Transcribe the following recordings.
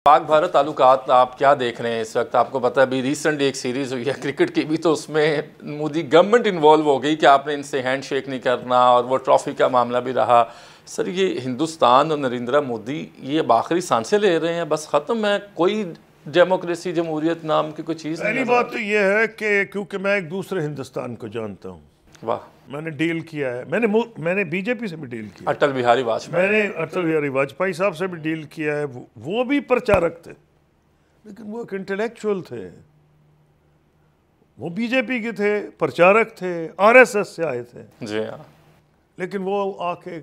پاک بھارت تعلقات آپ کیا دیکھ رہے ہیں اس وقت؟ آپ کو پتہ ہے ابھی ریسنٹ ایک سیریز ہوئی ہے کرکٹ کی بھی، تو اس میں مودی گورنمنٹ انوالو ہو گئی کہ آپ نے ان سے ہینڈ شیک نہیں کرنا، اور وہ ٹرافی کا معاملہ بھی رہا۔ سر یہ ہندوستان اور نریندرا مودی یہ اب آخری سانسیں لے رہے ہیں، بس ختم ہے، کوئی ڈیموکریسی جمہوریت نام کی کوئی چیز نہیں؟ پہلی بات تو یہ ہے کہ کیونکہ میں ایک دوسرے ہندوستان کو جانتا ہوں، واہ، میں نے ڈیل کیا ہے، میں نے بی جے پی سے بھی ڈیل کیا، اٹل بہاری واجپئی، میں نے اٹل بہاری واجپئی صاحب سے بھی ڈیل کیا ہے، وہ بھی پرچارک تھے لیکن وہ ایک انٹلیکچوئل تھے، وہ بی جے پی کے تھے، پرچارک تھے، آر ایس ایس سے آئے تھے، جی ہاں، لیکن وہ آ کے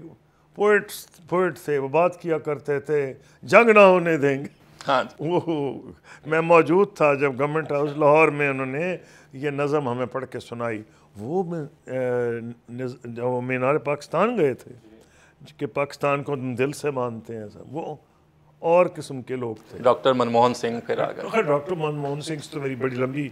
پوئٹ تھے، وہ بات کیا کرتے تھے جنگ نہ ہونے دیں گے۔ ہاں، وہ میں موجود تھا جب گورنمنٹ ہاؤس لاہور میں انہوں نے یہ نظم ہمیں پڑھ کے سنائی، وہ مینار پاکستان گئے تھے کہ پاکستان کو دل سے مانتے ہیں، سب وہ اور قسم کے لوگ تھے۔ ڈاکٹر منموہن سنگھ پھر آ گئے۔ ڈاکٹر منموہن سنگھ تو میری بڑی لمبی،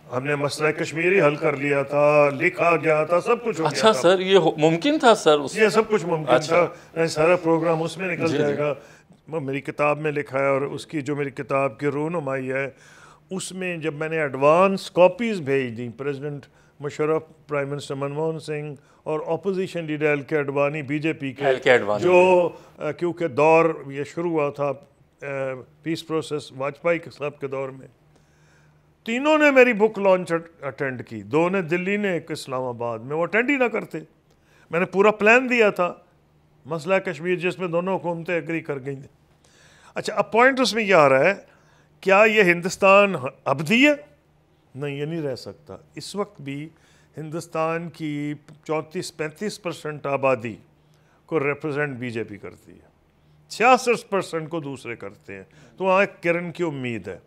ہم نے مسئلہ کشمیری حل کر لیا تھا، لکھا گیا تھا، سب کچھ ہو گیا اچھا تھا۔ سر، یہ ممکن تھا سر؟ یہ سب کچھ ممکن تھا، سارا پروگرام اس میں نکل جائے گا۔ میری کتاب میں لکھا ہے، اور اس کی جو میری کتاب کی رونمائی ہے اس میں جب میں نے ایڈوانس کاپیز بھیج دیں president Musharraf, prime minister Manmohan Singh اور اپوزیشن لیڈر ایل کے اڈوانی بی جے پی کے، جو کیونکہ دور یہ شروع ہوا تھا پیس پروسیس واجپئی صاحب کے دور میں، تینوں نے میری بک لانچ اٹینڈ کی، دو نے دلی نے، ایک اسلام آباد میں، وہ اٹینڈ ہی نہ کرتے۔ میں نے پورا پلان دیا تھا مسئلہ کشمیر جس میں دونوں حکومتیں ایگری کر گئی تھیں۔ اچھا، اب پوائنٹ اس میں یہ آ رہا ہے، کیا یہ ہندوستان ابدی ہے؟ نہیں، یہ نہیں رہ سکتا۔ اس وقت بھی ہندوستان کی 34-35% آبادی کو ریپرزینٹ بی جے پی کرتی ہے، 66% کو دوسرے کرتے ہیں، تو وہاں ایک کرن کی امید ہے۔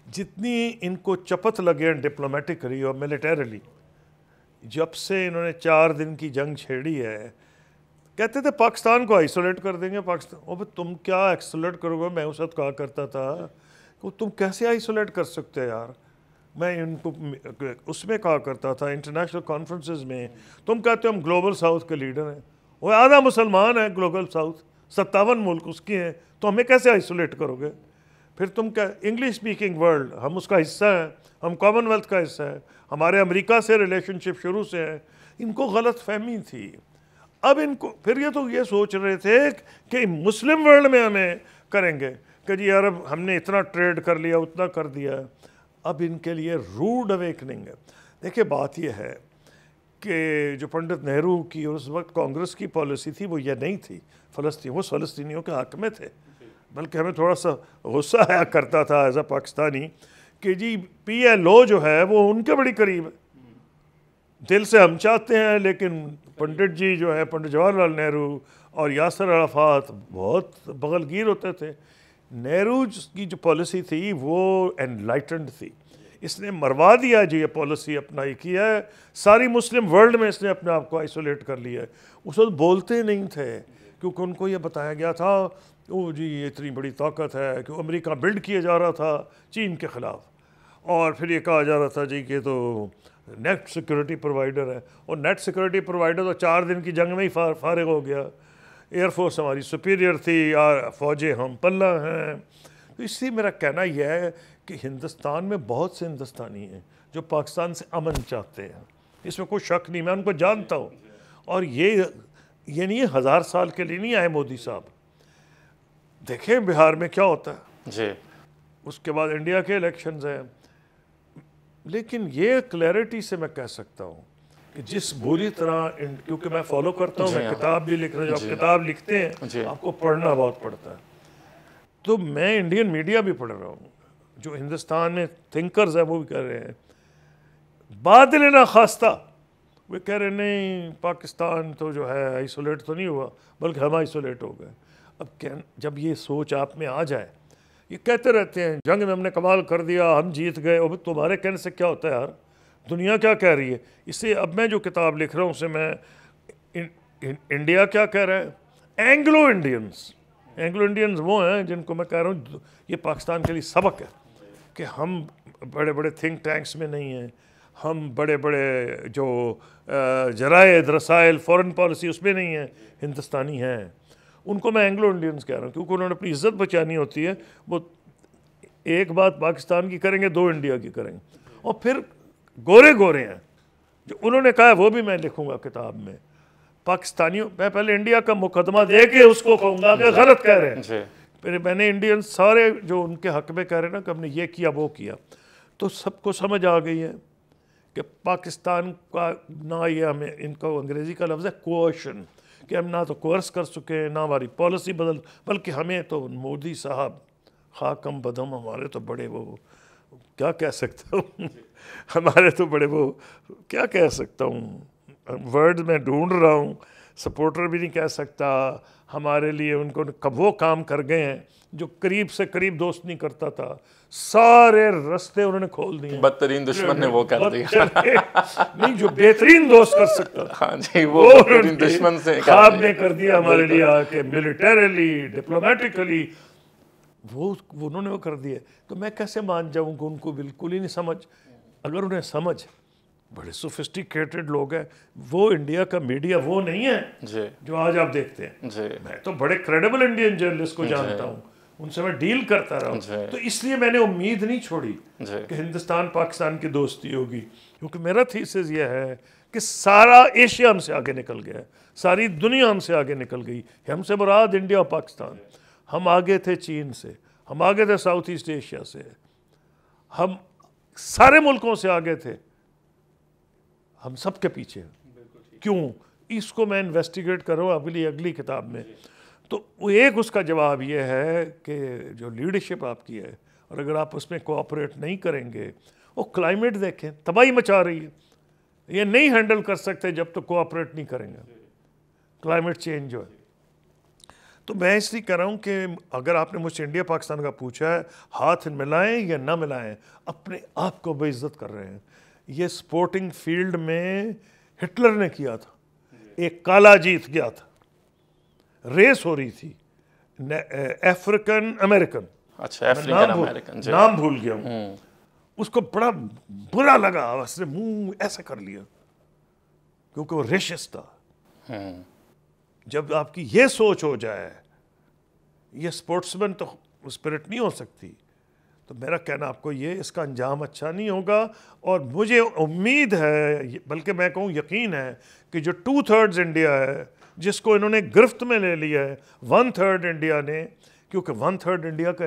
جتنی ان کو چپت لگے ڈپلومیٹکلی اور ملیٹریلی، جب سے انہوں نے 4 دن کی جنگ چھیڑی ہے، کہتے تھے پاکستان کو آئسولیٹ کر دیں گے، پاکستان، تم کیا آئسولیٹ کرو گے؟ میں اس وقت کہا کرتا تھا کہ تم کیسے آئسولیٹ کر سکتے یار؟ میں ان کو اس میں کہا کرتا تھا انٹرنیشنل کانفرنسز میں، تم کہتے ہو ہم گلوبل ساؤتھ کے لیڈر ہیں، وہ آدھا مسلمان ہے گلوبل ساؤتھ، 57 ملک اس کے ہیں، تو ہمیں کیسے آئسولیٹ کرو گے؟ پھر تم کیا انگلش اسپیکنگ ورلڈ، ہم اس کا حصہ ہیں، ہم کامن ویلتھ کا حصہ ہیں، ہمارے امریکہ سے ریلیشن شپ شروع سے ہے۔ ان کو غلط فہمی تھی۔ اب ان کو پھر یہ سوچ رہے تھے کہ مسلم ورلڈ میں ہمیں کریں گے کہ جی عرب ہم نے اتنا ٹریڈ کر لیا، اتنا کر دیا۔ اب ان کے لیے روڈ اویکننگ ہے۔ دیکھیں، بات یہ ہے کہ جو پنڈت نہرو کی اور اس وقت کانگریس کی پالیسی تھی وہ یہ نہیں تھی وہ فلسطینیوں کے حق میں تھے، بلکہ ہمیں تھوڑا سا غصہ آیا کرتا تھا ایز اے پاکستانی کہ جی پی ایل او جو ہے وہ ان کے بڑی قریب ہے، دل سے ہم چاہتے ہیں، لیکن پنڈت جی جو ہے، پنڈت جواہر لال نہرو اور یاسر عرفات بہت بغل گیر ہوتے تھے۔ نہرو کی جو پالیسی تھی وہ انلائٹنڈ تھی، اس نے مروا دیا جی، یہ پالیسی اپنائی کیا ہے، ساری مسلم ورلڈ میں اس نے اپنے آپ کو آئسولیٹ کر لیا ہے۔ اس وقت بولتے نہیں تھے کیونکہ ان کو یہ بتایا گیا تھا او جی یہ اتنی بڑی طاقت ہے، کہ امریکہ بلڈ کیا جا رہا تھا چین کے خلاف، اور پھر یہ کہا جا رہا تھا جی کہ تو نیٹ سیکورٹی پرووائڈر ہے، اور نیٹ سیکورٹی پرووائڈر تو 4 دن کی جنگ میں ہی فارغ ہو گیا۔ ایئر فورس ہماری سپیریئر تھی، فوجیں ہم پلہ ہیں۔ تو اس لیے میرا کہنا یہ ہے کہ ہندوستان میں بہت سے ہندوستانی ہیں جو پاکستان سے امن چاہتے ہیں، اس میں کوئی شک نہیں، میں ان کو جانتا ہوں، اور یہ نہیں 1000 سال کے لیے نہیں آئے مودی صاحب۔ دیکھیں بہار میں کیا ہوتا ہے جی، اس کے بعد انڈیا کے الیکشنز ہیں، لیکن یہ کلیئرٹی سے میں کہہ سکتا ہوں کہ جس بری طرح کیونکہ میں فالو کرتا ہوں، میں کتاب بھی لکھ رہا ہوں، جب کتاب لکھتے ہیں آپ کو پڑھنا بہت پڑتا ہے، تو میں انڈین میڈیا بھی پڑھ رہا ہوں، جو ہندوستان میں تھنکرز ہیں وہ بھی کہہ رہے ہیں بادل ناخواستہ، وہ کہہ رہے نہیں پاکستان تو جو ہے آئسولیٹ تو نہیں ہوا بلکہ ہم آئسولیٹ ہو گئے۔ اب جب یہ سوچ آپ میں آ جائے، یہ کہتے رہتے ہیں جنگ میں ہم نے کمال کر دیا، ہم جیت گئے، اور تمہارے کہنے سے کیا ہوتا ہے یار؟ دنیا کیا کہہ رہی ہے؟ اس سے اب میں جو کتاب لکھ رہا ہوں اسے میں انڈیا کیا کہہ رہا ہے، اینگلو انڈینز وہ ہیں جن کو میں کہہ رہا ہوں یہ پاکستان کے لیے سبق ہے کہ ہم بڑے بڑے تھنک ٹینکس میں نہیں ہیں، ہم بڑے بڑے جو جرائد رسائل فورن پالیسی اس میں نہیں ہیں، ہندوستانی ہیں۔ ان کو میں اینگلو انڈینز کہہ رہا ہوں کیونکہ انہوں نے اپنی عزت بچانی ہوتی ہے، وہ ایک بات پاکستان کی کریں گے، دو انڈیا کی کریں گے. اور پھر گورے گورے ہیں جو انہوں نے کہا ہے، وہ بھی میں لکھوں گا کتاب میں. پاکستانیوں، میں پہلے انڈیا کا مقدمہ دے کے اس کو کہوں گا کہ غلط کہہ رہے ہیں. پھر میں نے انڈین سارے جو ان کے حق میں کہہ رہے ہیں نا کہ ہم نے یہ کیا وہ کیا، تو سب کو سمجھ آ گئی ہے کہ پاکستان کا نہ، یہ ہمیں ان کا انگریزی کا لفظ ہے کوشن، کہ ہم نہ تو کورس کر سکے، نہ ہماری پالیسی بدل، بلکہ ہمیں تو مودی صاحب خاکم بدم، ہمارے تو بڑے وہ کیا کہہ سکتا ہوں ہمارے تو بڑے وہ کیا کہہ سکتا ہوں، ورڈ میں ڈھونڈ رہا ہوں، سپورٹر بھی نہیں کہہ سکتا. ہمارے لیے ان کو وہ کام کر گئے ہیں جو قریب سے قریب دوست نہیں کرتا تھا، سارے رستے انہوں نے کھول دیے. بدترین دشمن نے وہ کر دیا نہیں، جو بہترین دوست کر سکتا تھا، ہاں جی، وہ بدترین دشمن سے خواب نے کر دیا ہمارے لیے آ کے، ملیٹریلی، ڈپلومیٹیکلی، وہ انہوں نے وہ کر دیا. تو میں کیسے مان جاؤں کہ ان کو بالکل ہی نہیں سمجھ. اگر انہیں سمجھ، بڑے سوفسٹیکیٹڈ لوگ ہیں. وہ انڈیا کا میڈیا وہ نہیں ہے جو آج آپ دیکھتے ہیں. میں تو بڑے کریڈیبل انڈین جرنلسٹ کو جانتا ہوں، ان سے میں ڈیل کرتا رہا ہوں. تو اس لیے میں نے امید نہیں چھوڑی کہ ہندوستان پاکستان کی دوستی ہوگی، کیونکہ میرا تھیسس یہ ہے کہ سارا ایشیا ہم سے آگے نکل گیا ہے، ساری دنیا ہم سے آگے نکل گئی. ہم سے مراد انڈیا اور پاکستان. ہم آگے تھے چین سے، ہم آگے تھے ساؤتھ ایسٹ ایشیا سے، ہم سارے ملکوں سے آگے تھے. ہم سب کے پیچھے ہیں. کیوں؟ اس کو میں انویسٹیگیٹ کروں اگلی کتاب میں. تو ایک اس کا جواب یہ ہے کہ جو لیڈرشپ آپ کی ہے، اور اگر آپ اس میں کوآپریٹ نہیں کریں گے، وہ کلائمیٹ دیکھیں، تباہی مچا رہی ہے. یہ نہیں ہینڈل کر سکتے جب تک کوآپریٹ نہیں کریں گے. کلائمیٹ چینج جو ہے. تو میں اس لیے کہہ رہا ہوں کہ اگر آپ نے مجھ سے انڈیا پاکستان کا پوچھا ہے، ہاتھ ملائیں یا نہ ملائیں، اپنے آپ کو بے عزت کر رہے ہیں. یہ سپورٹنگ فیلڈ میں ہٹلر نے کیا تھا، ایک کالا جیت گیا تھا، ریس ہو رہی تھی افریقن امریکن، نام بھول گیا ہوں. اس کو بڑا برا لگا، اس نے منہ ایسا کر لیا کیونکہ وہ ریشسٹ تھا. جب آپ کی یہ سوچ ہو جائے، یہ سپورٹس مین تو اسپرٹ نہیں ہو سکتی. تو میرا کہنا آپ کو یہ، اس کا انجام اچھا نہیں ہوگا. اور مجھے امید ہے، بلکہ میں کہوں یقین ہے، کہ جو 2/3 انڈیا ہے جس کو انہوں نے گرفت میں لے لیا ہے، 1/3 انڈیا نے، کیونکہ 1/3 انڈیا کا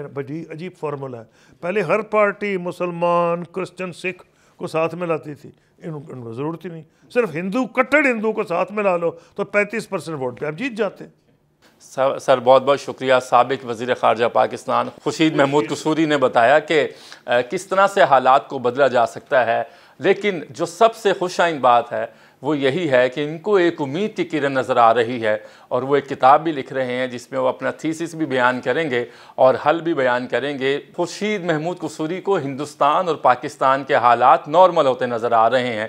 عجیب فارمولا ہے. پہلے ہر پارٹی مسلمان، کرسچن، سکھ کو ساتھ میں لاتی تھی. ان کو ضرورت ہی نہیں، صرف ہندو، کٹڑ ہندو کو ساتھ میں لا لو تو 35% ووٹ پہ آپ جیت جاتے ہیں. سر بہت بہت شکریہ. سابق وزیر خارجہ پاکستان خورشید محمود قصوری نے بتایا کہ کس طرح سے حالات کو بدلا جا سکتا ہے. لیکن جو سب سے خوش آئند بات ہے وہ یہی ہے کہ ان کو ایک امید کی کرن نظر آ رہی ہے، اور وہ ایک کتاب بھی لکھ رہے ہیں جس میں وہ اپنا تھیسس بھی بیان کریں گے اور حل بھی بیان کریں گے. خورشید محمود قصوری کو ہندوستان اور پاکستان کے حالات نارمل ہوتے نظر آ رہے ہیں.